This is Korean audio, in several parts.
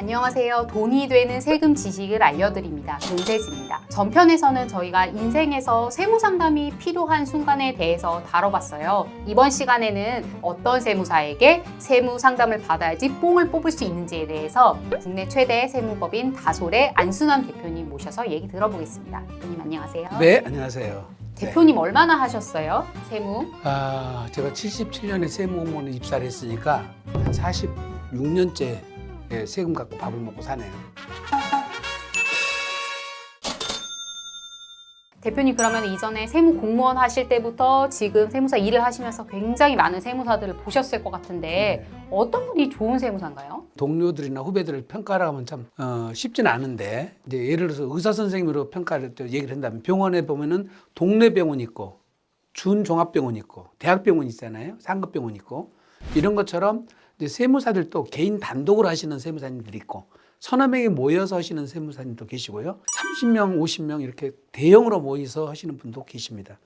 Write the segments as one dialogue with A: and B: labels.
A: 안녕하세요. 돈이 되는 세금 지식을 알려드립니다. 돈세지입니다. 전편에서는 저희가 인생에서 세무상담이 필요한 순간에 대해서 다뤄봤어요. 이번 시간에는 어떤 세무사에게 세무상담을 받아야지 뽕을 뽑을 수 있는지에 대해서 국내 최대 세무법인 다솔의 안순환 대표님 모셔서 얘기 들어보겠습니다. 대표님 안녕하세요.
B: 네, 안녕하세요.
A: 대표님 얼마나 하셨어요? 세무?
B: 제가 77년에 세무공무원에 입사를 했으니까 한 46년째 세금 갖고 밥을 먹고 사네요.
A: 대표님 그러면 이전에 세무 공무원 하실 때부터 지금 세무사 일을 하시면서 굉장히 많은 세무사들을 보셨을 것 같은데 어떤 분이 좋은 세무사인가요?
B: 동료들이나 후배들을 평가를 하면 참 쉽지는 않은데 이제 예를 들어서 의사 선생님으로 평가를 또 얘기를 한다면 병원에 보면은 동네 병원 있고 준종합병원 있고 대학병원 있잖아요. 상급병원 있고 이런 것처럼 이제 세무사들도 개인 단독으로 하시는 세무사님들이 있고 서너 명이 모여서 하시는 세무사님도 계시고요. 30명, 50명 이렇게 대형으로 모여서 하시는 분도 계십니다.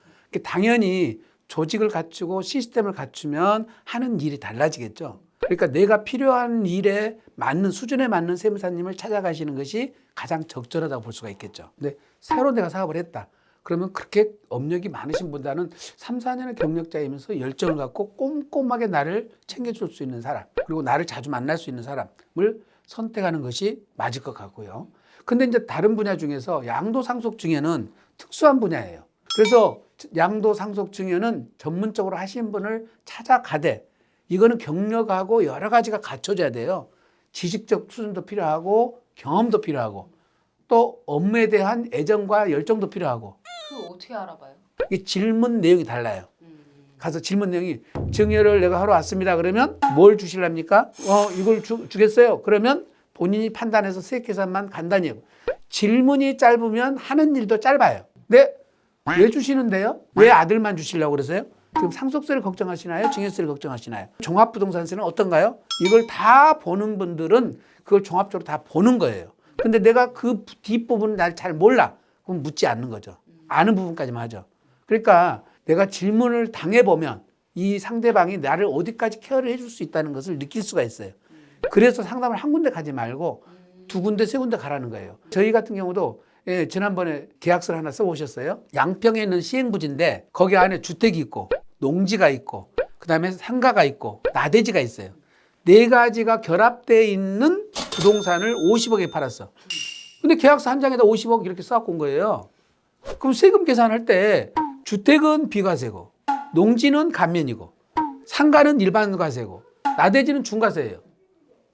B: 당연히 조직을 갖추고 시스템을 갖추면 하는 일이 달라지겠죠. 그러니까 내가 필요한 일에 맞는 수준에 맞는 세무사님을 찾아가시는 것이 가장 적절하다고 볼 수가 있겠죠. 근데 새로 내가 사업을 했다. 그러면 그렇게 업력이 많으신 분보다는 3, 4년의 경력자이면서 열정을 갖고 꼼꼼하게 나를 챙겨줄 수 있는 사람, 그리고 나를 자주 만날 수 있는 사람을 선택하는 것이 맞을 것 같고요. 근데 이제 다른 분야 중에서 양도상속 증여는 특수한 분야예요. 그래서 양도상속 증여는 전문적으로 하신 분을 찾아가되 이거는 경력하고 여러 가지가 갖춰져야 돼요. 지식적 수준도 필요하고 경험도 필요하고 또 업무에 대한 애정과 열정도 필요하고.
A: 그거 어떻게 알아봐요?
B: 이 질문 내용이 달라요. 가서 질문 내용이 증여를 내가 하러 왔습니다. 그러면 뭘 주실랍니까? 이걸 주겠어요. 그러면 본인이 판단해서 세액 계산만 간단히 하고. 질문이 짧으면 하는 일도 짧아요. 네? 왜 주시는데요? 왜 아들만 주시려고 그러세요? 지금 상속세를 걱정하시나요? 증여세를 걱정하시나요? 종합부동산세는 어떤가요? 이걸 다 보는 분들은 그걸 종합적으로 다 보는 거예요. 근데 내가 그 뒷부분을 날 잘 몰라. 그럼 묻지 않는 거죠. 아는 부분까지만 하죠. 그러니까 내가 질문을 당해보면 이 상대방이 나를 어디까지 케어를 해줄 수 있다는 것을 느낄 수가 있어요. 그래서 상담을 한 군데 가지 말고 두 군데, 세 군데 가라는 거예요. 저희 같은 경우도 지난번에 계약서를 하나 써오셨어요. 양평에 있는 시행부지인데 거기 안에 주택이 있고 농지가 있고 그다음에 상가가 있고 나대지가 있어요. 네 가지가 결합되어 있는 부동산을 50억에 팔았어. 근데 계약서 한 장에다 50억 이렇게 써갖고 온 거예요. 그럼 세금 계산할 때 주택은 비과세고 농지는 감면이고 상가는 일반 과세고 나대지는 중과세예요.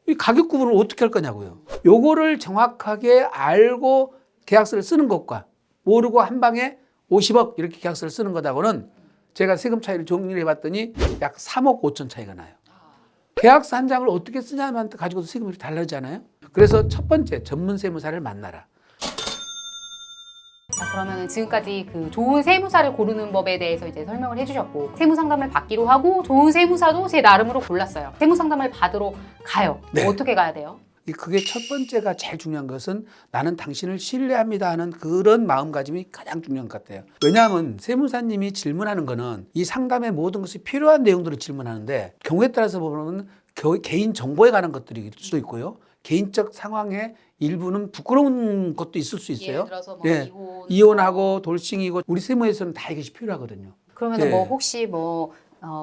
B: 이 가격 구분을 어떻게 할 거냐고요. 요거를 정확하게 알고 계약서를 쓰는 것과 모르고 한 방에 50억 이렇게 계약서를 쓰는 것하고는 제가 세금 차이를 정리를 해봤더니 약 3억 5천 차이가 나요. 계약서 한 장을 어떻게 쓰냐만 가지고도 세금이 이렇게 달라지잖아요. 그래서 첫 번째 전문 세무사를 만나라.
A: 자, 그러면 지금까지 그 좋은 세무사를 고르는 법에 대해서 이제 설명을 해주셨고 세무상담을 받기로 하고 좋은 세무사도 제 나름으로 골랐어요. 세무상담을 받으러 가요.
B: 네.
A: 어떻게 가야 돼요?
B: 그게 첫 번째가 제일 중요한 것은 나는 당신을 신뢰합니다 하는 그런 마음가짐이 가장 중요한 것 같아요. 왜냐하면 세무사님이 질문하는 거는 이 상담의 모든 것이 필요한 내용들을 질문하는데 경우에 따라서 보면 개인 정보에 관한 것들일 수도 있고요. 개인적 상황에 일부는 부끄러운 것도 있을 수 있어요.
A: 예를 들어서 뭐
B: 이혼하고 돌싱이고 우리 세무에서는 다 이것이 필요하거든요.
A: 그러면 뭐 혹시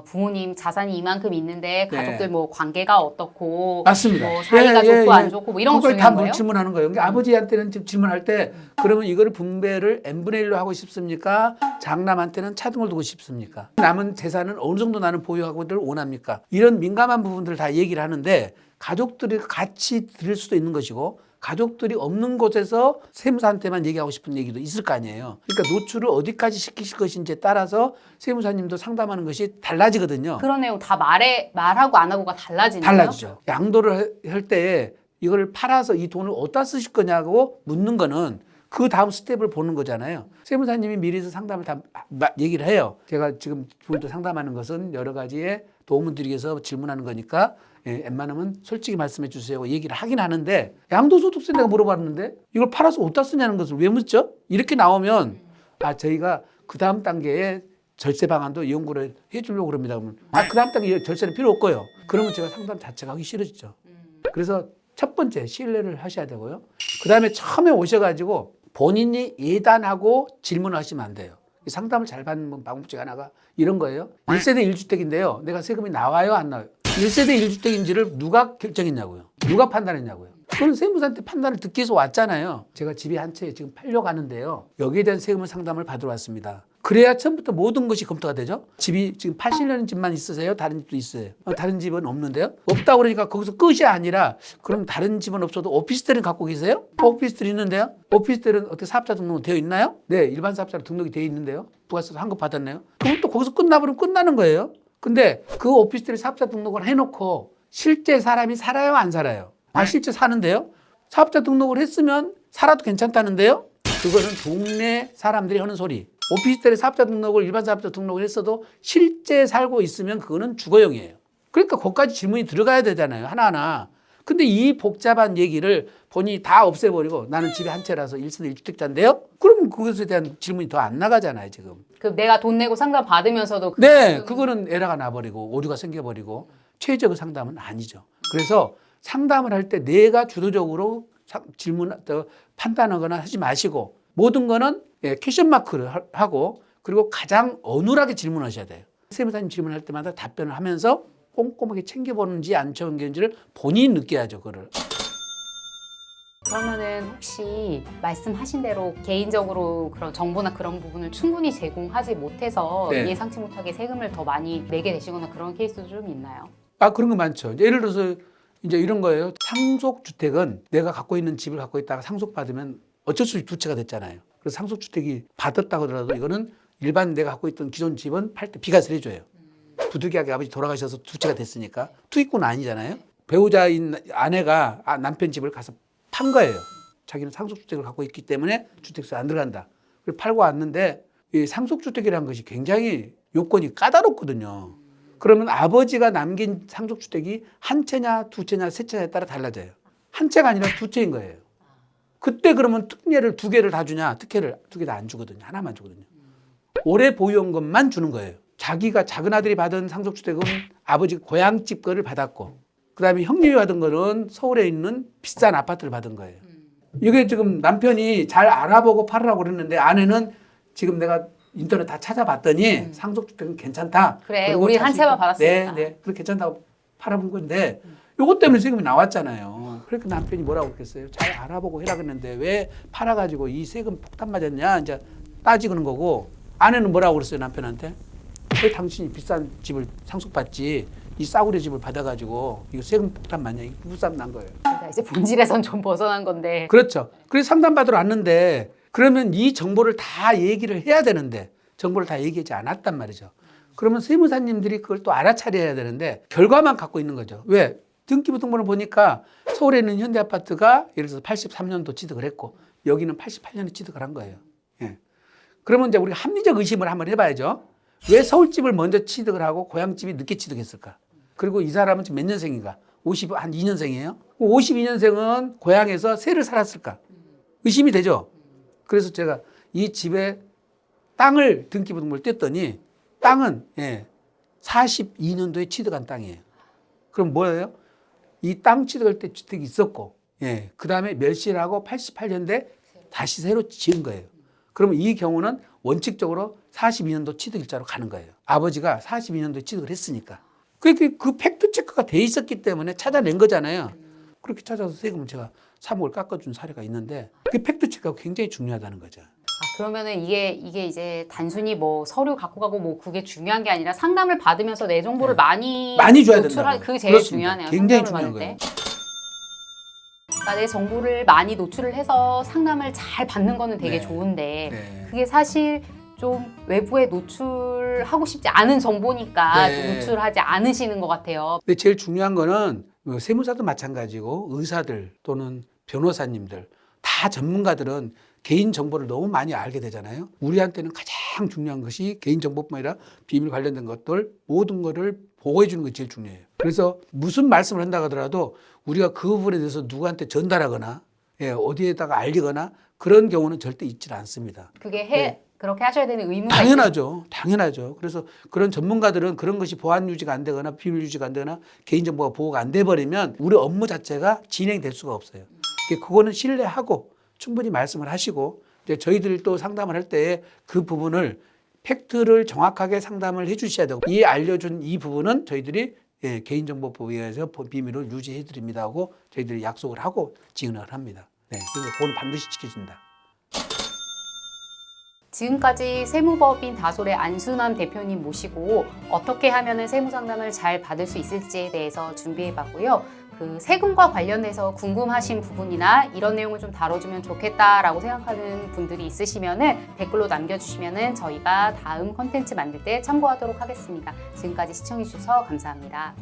A: 부모님 자산이 이만큼 있는데 가족들 뭐 관계가 어떻고
B: 맞습니다.
A: 뭐 사이가 좋고 안 좋고 뭐 이런 거 중요한
B: 다
A: 거예요?
B: 질문하는 거예요. 그러니까 아버지한테는 지금 질문할 때 그러면 이거를 분배를 n분의 1로 하고 싶습니까? 장남한테는 차등을 두고 싶습니까? 남은 재산은 어느 정도 나는 보유하고들 원합니까? 이런 민감한 부분들을 다 얘기를 하는데 가족들이 같이 들을 수도 있는 것이고 가족들이 없는 곳에서 세무사한테만 얘기하고 싶은 얘기도 있을 거 아니에요. 그러니까 노출을 어디까지 시키실 것인지에 따라서 세무사님도 상담하는 것이 달라지거든요.
A: 그러네요. 다 말하고 안 하고가 달라지네요.
B: 달라지죠. 양도를 할 때 이걸 팔아서 이 돈을 어디다 쓰실 거냐고 묻는 거는 그 다음 스텝을 보는 거잖아요. 세무사님이 미리서 상담을 다 얘기를 해요. 제가 지금 분도 상담하는 것은 여러 가지의 도움을 드리기 위해서 질문하는 거니까 웬만하면 솔직히 말씀해 주세요. 얘기를 하긴 하는데 양도소득세 내가 물어봤는데 이걸 팔아서 어디다 쓰냐는 것을 왜 묻죠? 이렇게 나오면 저희가 그 다음 단계에 절세 방안도 연구를 해주려고 그럽니다. 그러면 그 다음 단계 절세는 필요 없고요. 그러면 제가 상담 자체가 하기 싫어지죠. 그래서 첫 번째 신뢰를 하셔야 되고요. 그 다음에 처음에 오셔가지고 본인이 예단하고 질문하시면 안 돼요. 상담을 잘 받는 방법 중에 하나가 이런 거예요. 1세대 1주택인데요. 내가 세금이 나와요, 안 나와요? 1세대 1주택인지를 누가 결정했냐고요? 누가 판단했냐고요? 그건 세무사한테 판단을 듣기 위해서 왔잖아요. 제가 집이 한 채 지금 팔려고 하는데요. 여기에 대한 세금 상담을 받으러 왔습니다. 그래야 처음부터 모든 것이 검토가 되죠. 집이 지금 파시려는 집만 있으세요? 다른 집도 있어요? 다른 집은 없는데요? 없다고 그러니까 거기서 끝이 아니라 그럼 다른 집은 없어도 오피스텔은 갖고 계세요? 오피스텔 있는데요? 오피스텔은 어떻게 사업자 등록은 되어 있나요? 네, 일반 사업자로 등록이 되어 있는데요. 부가세 환급 받았나요? 그럼 또 거기서 끝나버리면 끝나는 거예요. 근데 그 오피스텔 사업자 등록을 해놓고 실제 사람이 살아요, 안 살아요? 실제 사는데요? 사업자 등록을 했으면 살아도 괜찮다는데요? 그거는 동네 사람들이 하는 소리. 오피스텔에 사업자 등록을 일반 사업자 등록을 했어도 실제 살고 있으면 그거는 주거용이에요. 그러니까 거기까지 질문이 들어가야 되잖아요. 하나하나. 근데 이 복잡한 얘기를 본인이 다 없애버리고 나는 집이 한 채라서 1세대 1주택자인데요? 그러면 그것에 대한 질문이 더 안 나가잖아요, 지금.
A: 그 내가 돈 내고 상담 받으면서도
B: 네, 그거는 에러가 나버리고 오류가 생겨버리고 최적의 상담은 아니죠. 그래서 상담을 할 때 내가 주도적으로 판단하거나 하지 마시고 모든 거는 퀘션 마크를 하고 그리고 가장 어눌하게 질문하셔야 돼요. 세무사님 질문할 때마다 답변을 하면서 꼼꼼하게 챙겨보는지 안 챙겨보는지를 본인이 느껴야죠, 그거를.
A: 그러면은 혹시 말씀하신 대로 개인적으로 그런 정보나 그런 부분을 충분히 제공하지 못해서
B: 네.
A: 예상치 못하게 세금을 더 많이 내게 되시거나 그런 케이스도 좀 있나요?
B: 그런 거 많죠. 예를 들어서 이제 이런 거예요. 상속주택은 내가 갖고 있는 집을 갖고 있다가 상속받으면 어쩔 수 없이 두 채가 됐잖아요. 그래서 상속주택이 받았다고 하더라도 이거는 일반 내가 갖고 있던 기존 집은 팔 때 비과세를 해줘요. 부득이하게 아버지 돌아가셔서 두 채가 됐으니까 투기꾼은 아니잖아요. 배우자인 아내가 남편 집을 가서 판 거예요. 자기는 상속주택을 갖고 있기 때문에 주택세 안 들어간다. 그리고 팔고 왔는데 이 상속주택이라는 것이 굉장히 요건이 까다롭거든요. 그러면 아버지가 남긴 상속주택이 한 채냐 두 채냐 세 채냐에 따라 달라져요. 한 채가 아니라 두 채인 거예요. 그때 그러면 특례를 두 개를 다 주냐? 특혜를 두 개 다 안 주거든요. 하나만 주거든요. 오래 보유한 것만 주는 거예요. 자기가 작은 아들이 받은 상속주택은 아버지 고향집 거를 받았고 그다음에 형님이 받은 거는 서울에 있는 비싼 아파트를 받은 거예요. 이게 지금 남편이 잘 알아보고 팔으라고 그랬는데 아내는 지금 내가 인터넷 다 찾아봤더니 상속주택은 괜찮다.
A: 그래, 우리 한 채만 받았으니까.
B: 네, 그렇게 괜찮다고 팔아본 건데 요것 때문에 세금이 나왔잖아요. 그러니까 남편이 뭐라고 그랬어요? 잘 알아보고 해라 그랬는데 왜 팔아가지고 이 세금 폭탄 맞았냐? 이제 따지는 거고 아내는 뭐라고 그랬어요 남편한테? 왜 당신이 비싼 집을 상속받지? 이 싸구려 집을 받아가지고 이거 세금 폭탄 맞냐? 이거 부부싸움 난 거예요.
A: 그러니까 이제 본질에선 좀 벗어난 건데.
B: 그렇죠. 그래서 상담받으러 왔는데 그러면 이 정보를 다 얘기를 해야 되는데 정보를 다 얘기하지 않았단 말이죠. 그러면 세무사님들이 그걸 또 알아차려야 되는데 결과만 갖고 있는 거죠. 왜? 등기부등본을 보니까 서울에 있는 현대아파트가 예를 들어서 83년도 취득을 했고 여기는 88년에 취득을 한 거예요. 예. 그러면 이제 우리가 합리적 의심을 한번 해봐야죠. 왜 서울집을 먼저 취득을 하고 고향집이 늦게 취득했을까? 그리고 이 사람은 지금 몇 년생인가? 한 2년생이에요. 52년생은 고향에서 세를 살았을까? 의심이 되죠. 그래서 제가 이 집에 땅을 등기부등본을 뗐더니 땅은 42년도에 취득한 땅이에요. 그럼 뭐예요? 이 땅 취득할 때 주택이 있었고, 그 다음에 멸실하고 88년대 다시 새로 지은 거예요. 그러면 이 경우는 원칙적으로 42년도 취득일자로 가는 거예요. 아버지가 42년도에 취득을 했으니까. 그 팩트 체크가 돼 있었기 때문에 찾아낸 거잖아요. 그렇게 찾아서 세금을 제가 3억을 깎아준 사례가 있는데 그 팩트 체크가 굉장히 중요하다는 거죠.
A: 그러면은 이게 이제 단순히 뭐 서류 갖고 가고 뭐 그게 중요한 게 아니라 상담을 받으면서 내 정보를 많이
B: 줘야
A: 노출할
B: 된다고요.
A: 그게 제일
B: 그렇습니다.
A: 중요하네요.
B: 굉장히
A: 상담을
B: 중요한
A: 받을
B: 거예요.
A: 때. 그러니까 내 정보를 많이 노출을 해서 상담을 잘 받는 거는 되게 좋은데
B: 네.
A: 그게 사실 좀 외부에 노출하고 싶지 않은 정보니까
B: 네.
A: 좀 노출하지 않으시는 것 같아요.
B: 근데 제일 중요한 거는 세무사도 마찬가지고 의사들 또는 변호사님들 다 전문가들은 개인 정보를 너무 많이 알게 되잖아요. 우리한테는 가장 중요한 것이 개인 정보뿐만 아니라 비밀 관련된 것들 모든 거를 보호해 주는 것이 제일 중요해요. 그래서 무슨 말씀을 한다고 하더라도 우리가 그 부분에 대해서 누구한테 전달하거나 어디에다가 알리거나 그런 경우는 절대 있지 않습니다.
A: 그게 그렇게 하셔야 되는 의무가
B: 당연하죠. 당연하죠. 그래서 그런 전문가들은 그런 것이 보안 유지가 안 되거나 비밀 유지가 안 되거나 개인정보가 보호가 안 돼 버리면 우리 업무 자체가 진행될 수가 없어요. 그거는 신뢰하고 충분히 말씀을 하시고 이제 저희들이 또 상담을 할 때 그 부분을 팩트를 정확하게 상담을 해 주셔야 되고 이 알려준 이 부분은 저희들이 개인정보보호위원회에서 비밀을 유지해 드립니다 하고 저희들이 약속을 하고 지원을 합니다. 네, 그래서 그건 반드시 지켜준다.
A: 지금까지 세무법인 다솔의 안순환 대표님 모시고 어떻게 하면 세무상담을 잘 받을 수 있을지에 대해서 준비해봤고요. 그 세금과 관련해서 궁금하신 부분이나 이런 내용을 좀 다뤄주면 좋겠다라고 생각하는 분들이 있으시면 댓글로 남겨주시면 저희가 다음 컨텐츠 만들 때 참고하도록 하겠습니다. 지금까지 시청해주셔서 감사합니다.